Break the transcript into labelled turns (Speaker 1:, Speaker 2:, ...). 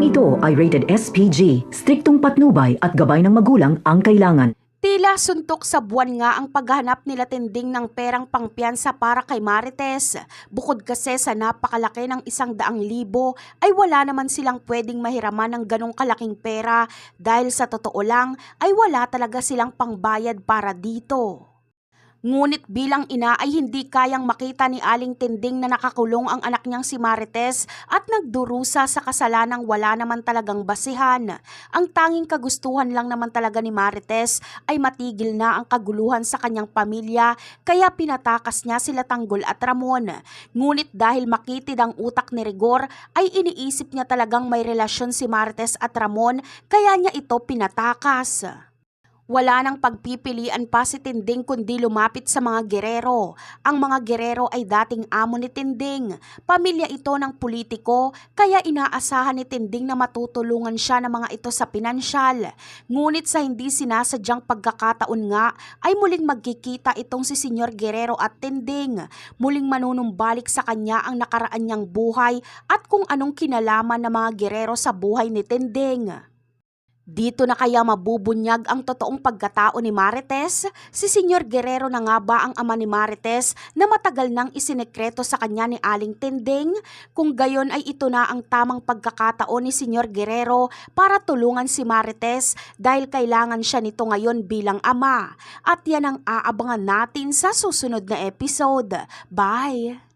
Speaker 1: Ito ay rated SPG, striktong patnubay at gabay ng magulang ang kailangan.
Speaker 2: Tila suntok sa buwan nga ang paghahanap nila Tinding ng perang pangpiyansa para kay Marites. Bukod kasi sa napakalaki ng 100,000 ay wala naman silang pwedeng mahiraman ng ganong kalaking pera dahil sa totoo lang ay wala talaga silang pangbayad para dito. Ngunit bilang ina ay hindi kayang makita ni Aling Tinding na nakakulong ang anak niyang si Marites at nagdurusa sa kasalanang wala naman talagang basihan. Ang tanging kagustuhan lang naman talaga ni Marites ay matigil na ang kaguluhan sa kanyang pamilya kaya pinatakas niya sila Tanggol at Ramon. Ngunit dahil makitid ang utak ni Rigor ay iniisip niya talagang may relasyon si Marites at Ramon kaya niya ito pinatakas. Wala nang pagpipilian pa si Tinding kundi lumapit sa mga gerero. Ang mga gerero ay dating amo ni Tinding. Pamilya ito ng politiko kaya inaasahan ni Tinding na matutulungan siya ng mga ito sa pinansyal. Ngunit sa hindi sinasadyang pagkakataon nga ay muling magkikita itong si Senyor Guerrero at Tinding. Muling manunumbalik sa kanya ang nakaraan niyang buhay at kung anong kinalaman ng mga gerero sa buhay ni Tinding. Dito na kaya mabubunyag ang totoong pagkatao ni Marites? Si Senyor Guerrero na nga ba ang ama ni Marites na matagal nang isinekreto sa kanya ni Aling Tinding? Kung gayon ay ito na ang tamang pagkakataon ni Senyor Guerrero para tulungan si Marites dahil kailangan siya nito ngayon bilang ama. At yan ang aabangan natin sa susunod na episode. Bye!